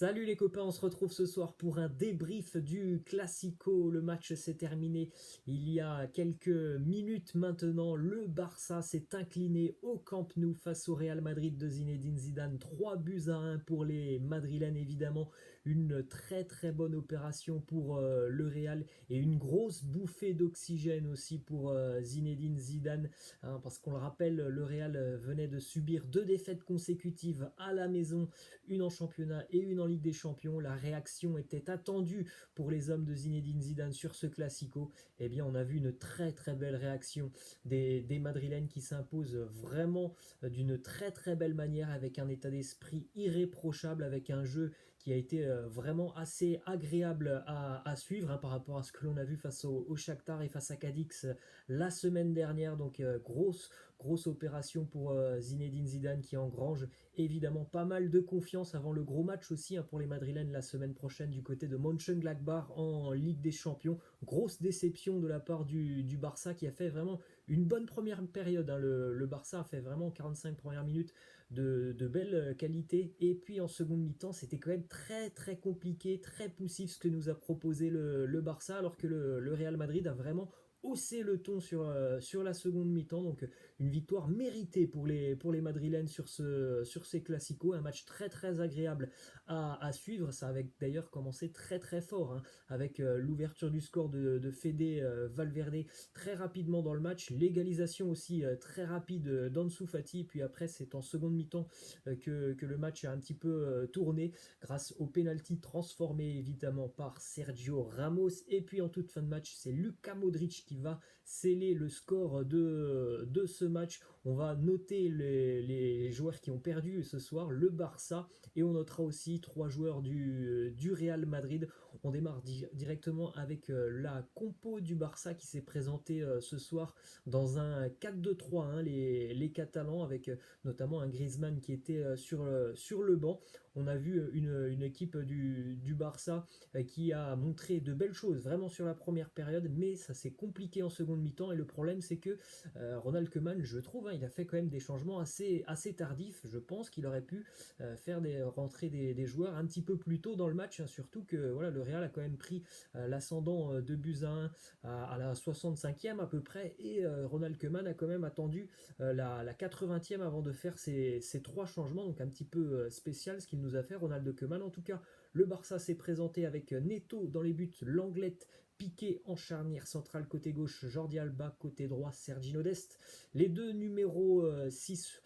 Salut les copains, on se retrouve ce soir pour un débrief du Classico. Le match s'est terminé il y a quelques minutes maintenant. Le Barça s'est incliné au Camp Nou face au Real Madrid de Zinedine Zidane. 3 buts à 1 pour les Madrilènes évidemment. Une très très bonne opération pour le Real et une grosse bouffée d'oxygène aussi pour Zinedine Zidane. Hein, parce qu'on le rappelle, le Real venait de subir 2 défaites consécutives à la maison, une en championnat et une en Ligue des Champions. La réaction était attendue pour les hommes de Zinedine Zidane sur ce Classico. Eh bien, on a vu une très très belle réaction des Madrilènes qui s'imposent vraiment d'une très très belle manière, avec un état d'esprit irréprochable, avec un jeu qui a été vraiment assez agréable à suivre, hein, par rapport à ce que l'on a vu face au Shakhtar et face à Cadix la semaine dernière. Donc grosse opération pour Zinedine Zidane, qui engrange évidemment pas mal de confiance avant le gros match aussi, hein, pour les Madrilènes la semaine prochaine du côté de Mönchengladbach en Ligue des Champions. Grosse déception de la part du Barça, qui a fait vraiment une bonne première période, hein. Le Barça a fait vraiment 45 premières minutes de belle qualité, et puis en seconde mi-temps c'était quand même très très compliqué, très poussif ce que nous a proposé le Barça, alors que le Real Madrid a vraiment haussé le ton sur la seconde mi-temps. Donc une victoire méritée pour les Madrilènes sur ces classicos. Un match très très agréable à suivre. Ça avait d'ailleurs commencé très très fort, hein, avec l'ouverture du score de Fede Valverde très rapidement dans le match. L'égalisation aussi très rapide d'Ansu Fati. Puis après, c'est en seconde mi-temps que le match a un petit peu tourné grâce au penalty transformé évidemment par Sergio Ramos. Et puis en toute fin de match, c'est Luka Modric qui va sceller le score de ce match. On va noter les joueurs qui ont perdu ce soir, le Barça, et on notera aussi 3 joueurs du Real Madrid. On démarre directement avec la compo du Barça qui s'est présentée ce soir dans un 4-2-3, hein, les Catalans, avec notamment un Griezmann qui était sur le banc. On a vu une équipe du Barça qui a montré de belles choses vraiment sur la première période, mais ça s'est compliqué en seconde mi-temps. Et le problème, c'est que Ronald Koeman, je trouve, hein, il a fait quand même des changements assez tardifs. Je pense qu'il aurait pu faire rentrer des joueurs un petit peu plus tôt dans le match, hein, surtout que voilà, le Real a quand même pris l'ascendant 2 buts à 1 à la 65e à peu près, et Ronald Koeman a quand même attendu la 80e avant de faire ces 3 changements. Donc un petit peu spécial ce qu'il nous a fait Ronald Koeman. En tout cas, le Barça s'est présenté avec Neto dans les buts, Langlette, Piqué en charnière centrale côté gauche, Jordi Alba côté droit, Sergino Dest. Les deux numéros 6,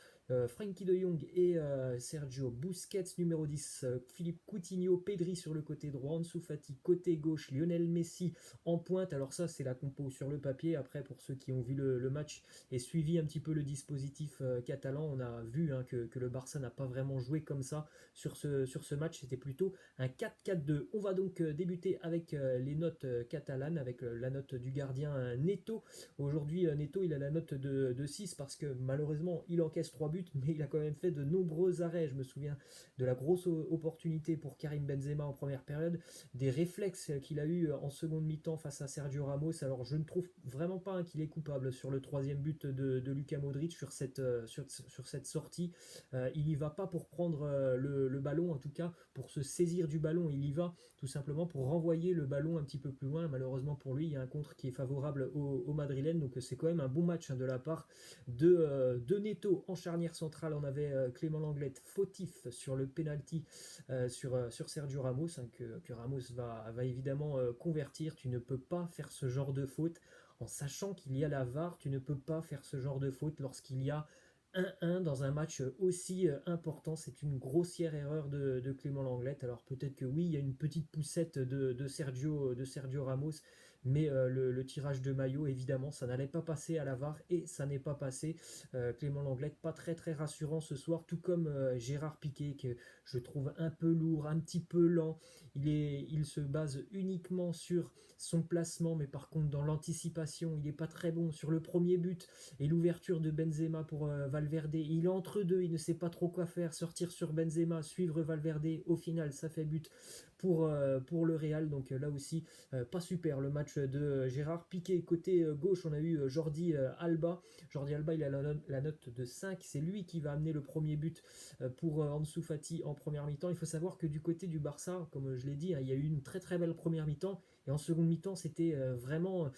Frenkie de Jong et Sergio Busquets. Numéro 10, Philippe Coutinho, Pedri sur le côté droit, Ansu Fati côté gauche, Lionel Messi en pointe. Alors ça, c'est la compo sur le papier. Après, pour ceux qui ont vu le match et suivi un petit peu le dispositif catalan, on a vu, hein, que le Barça n'a pas vraiment joué comme ça sur ce match. C'était plutôt un 4-4-2. On va donc débuter avec les notes catalanes, avec la note du gardien Neto. Aujourd'hui, Neto, il a la note de 6 parce que malheureusement, il encaisse 3 buts, mais il a quand même fait de nombreux arrêts. Je me souviens de la grosse opportunité pour Karim Benzema en première période, des réflexes qu'il a eu en seconde mi-temps face à Sergio Ramos. Alors je ne trouve vraiment pas, hein, qu'il est coupable sur le troisième but de Luka Modric sur cette sortie. Il y va pas pour prendre le ballon, en tout cas pour se saisir du ballon. Il y va tout simplement pour renvoyer le ballon un petit peu plus loin. Malheureusement pour lui, il y a un contre qui est favorable aux Madrilènes. Donc c'est quand même un bon match, hein, de la part de Neto. En charnière centrale, on avait Clément Langlette fautif sur le penalty sur Sergio Ramos, hein, que Ramos va évidemment convertir. Tu ne peux pas faire ce genre de faute en sachant qu'il y a la VAR. Tu ne peux pas faire ce genre de faute lorsqu'il y a 1-1 dans un match aussi important. C'est une grossière erreur de Clément Langlette. Alors peut-être que oui, il y a une petite poussette de Sergio Ramos, mais le tirage de maillot, évidemment, ça n'allait pas passer à la VAR, et ça n'est pas passé. Clément Langlette, pas très très rassurant ce soir, tout comme Gérard Piqué, que je trouve un peu lourd, un petit peu lent. Il se base uniquement sur son placement, mais par contre dans l'anticipation, il n'est pas très bon. Sur le premier but et l'ouverture de Benzema pour Valverde, il est entre deux, il ne sait pas trop quoi faire, sortir sur Benzema, suivre Valverde, au final ça fait but pour le Real. Donc là aussi, pas super le match match de Gérard Piqué. Côté gauche, on a eu Jordi Alba. Jordi Alba, il a la note de 5. C'est lui qui va amener le premier but pour Ansu Fati en première mi-temps. Il faut savoir que du côté du Barça, comme je l'ai dit, hein, il y a eu une très très belle première mi-temps. Et en seconde mi-temps, c'était vraiment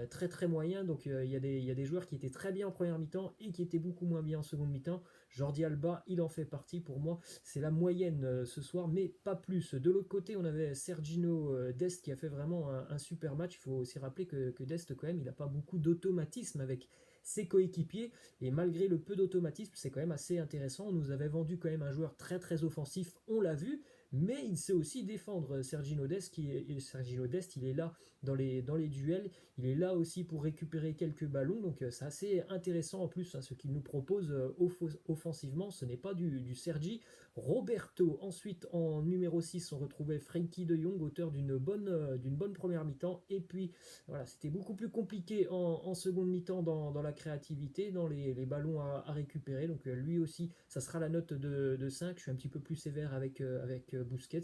très très moyen. Donc il y a des joueurs qui étaient très bien en première mi-temps et qui étaient beaucoup moins bien en seconde mi-temps. Jordi Alba, il en fait partie pour moi. C'est la moyenne ce soir, mais pas plus. De l'autre côté, on avait Sergino Dest qui a fait vraiment un super match. Il faut aussi rappeler que Dest, quand même, il n'a pas beaucoup d'automatisme avec ses coéquipiers. Et malgré le peu d'automatisme, c'est quand même assez intéressant. On nous avait vendu quand même un joueur très très offensif, on l'a vu. Mais il sait aussi défendre Sergino Dest, Sergino Dest, il est là dans les duels, il est là aussi pour récupérer quelques ballons, donc c'est assez intéressant en plus hein, ce qu'il nous propose offensivement, ce n'est pas du Sergi Roberto. Ensuite en numéro 6 on retrouvait Frenkie de Jong, auteur d'une bonne première mi-temps, et puis voilà, c'était beaucoup plus compliqué en seconde mi-temps dans la créativité, dans les ballons à récupérer, donc lui aussi ça sera la note de 5. Je suis un petit peu plus sévère avec Busquets,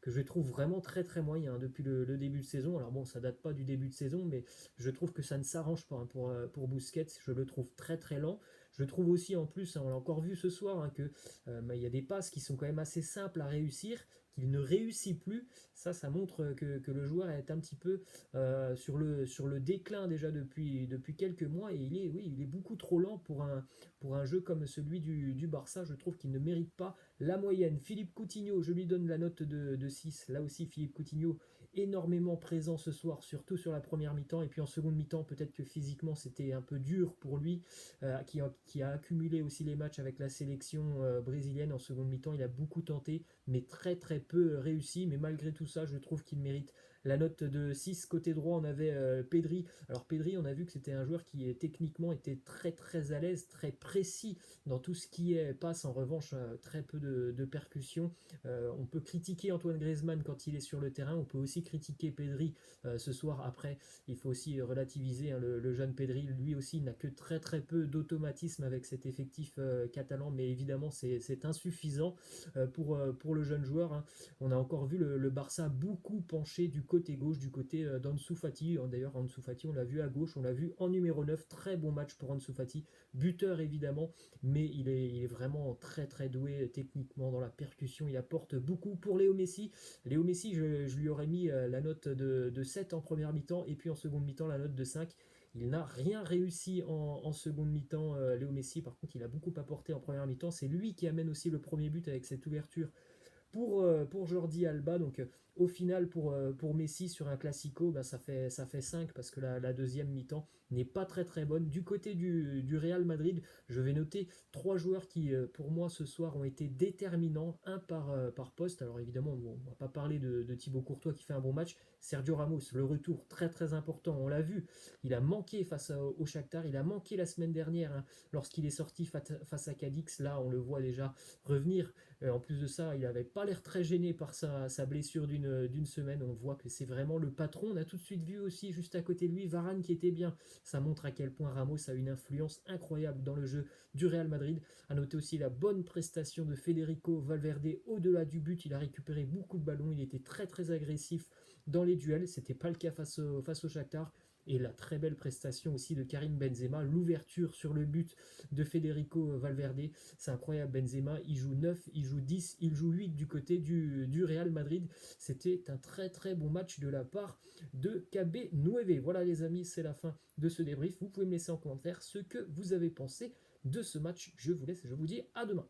que je trouve vraiment très très moyen hein, depuis le début de saison. Alors bon, ça date pas du début de saison, mais je trouve que ça ne s'arrange pas hein, pour Busquets. Je le trouve très très lent. Je trouve aussi en plus, hein, on l'a encore vu ce soir, hein, que il y a des passes qui sont quand même assez simples à réussir, qu'il ne réussit plus. Ça montre que le joueur est un petit peu sur le déclin déjà depuis quelques mois, et il est beaucoup trop lent pour un jeu comme celui du Barça. Je trouve qu'il ne mérite pas la moyenne. Philippe Coutinho, je lui donne la note de 6. Là aussi, Philippe Coutinho, énormément présent ce soir, surtout sur la première mi-temps. Et puis en seconde mi-temps, peut-être que physiquement, c'était un peu dur pour lui, qui a accumulé aussi les matchs avec la sélection brésilienne. En seconde mi-temps, il a beaucoup tenté, mais très très peu réussi. Mais malgré tout ça, je trouve qu'il mérite la note de 6. Côté droit, on avait Pedri. Alors Pedri, on a vu que c'était un joueur qui techniquement était très très à l'aise, très précis dans tout ce qui est passe. En revanche, très peu de percussions. On peut critiquer Antoine Griezmann quand il est sur le terrain. On peut aussi critiquer Pedri ce soir. Après, il faut aussi relativiser hein, le jeune Pedri. Lui aussi n'a que très très peu d'automatisme avec cet effectif catalan. Mais évidemment, c'est insuffisant pour le jeune joueur. Hein. On a encore vu le Barça beaucoup penché du côté gauche, du côté d'Ansu Fati. D'ailleurs, Ansu Fati, on l'a vu à gauche, on l'a vu en numéro 9. Très bon match pour Ansu Fati. Buteur évidemment, mais il est vraiment très très doué techniquement dans la percussion. Il apporte beaucoup pour Léo Messi. Léo Messi, je lui aurais mis la note de 7 en première mi-temps, et puis en seconde mi-temps, la note de 5. Il n'a rien réussi en seconde mi-temps, Léo Messi. Par contre, il a beaucoup apporté en première mi-temps. C'est lui qui amène aussi le premier but avec cette ouverture pour Jordi Alba. Donc au final pour Messi sur un Classico, bah, ça fait 5 parce que la deuxième mi-temps n'est pas très très bonne. Du côté du Real Madrid, je vais noter 3 joueurs qui pour moi ce soir ont été déterminants, un par poste. Alors évidemment bon, on va pas parler de Thibaut Courtois qui fait un bon match. Sergio Ramos, le retour très très important, on l'a vu, il a manqué face au Shakhtar, il a manqué la semaine dernière hein, lorsqu'il est sorti face à Cadix. Là on le voit déjà revenir. En plus de ça, il n'avait pas l'air très gêné par sa blessure d'une semaine. On voit que c'est vraiment le patron. On a tout de suite vu aussi, juste à côté de lui, Varane qui était bien. Ça montre à quel point Ramos a une influence incroyable dans le jeu du Real Madrid. A noter aussi la bonne prestation de Federico Valverde au-delà du but. Il a récupéré beaucoup de ballons. Il était très très agressif dans les duels. C'était pas le cas face au Shakhtar. Et la très belle prestation aussi de Karim Benzema, l'ouverture sur le but de Federico Valverde, c'est incroyable. Benzema, il joue 9, il joue 10, il joue 8 du côté du Real Madrid. C'était un très très bon match de la part de KB Nueve. Voilà les amis, c'est la fin de ce débrief. Vous pouvez me laisser en commentaire ce que vous avez pensé de ce match. Je vous laisse et je vous dis à demain.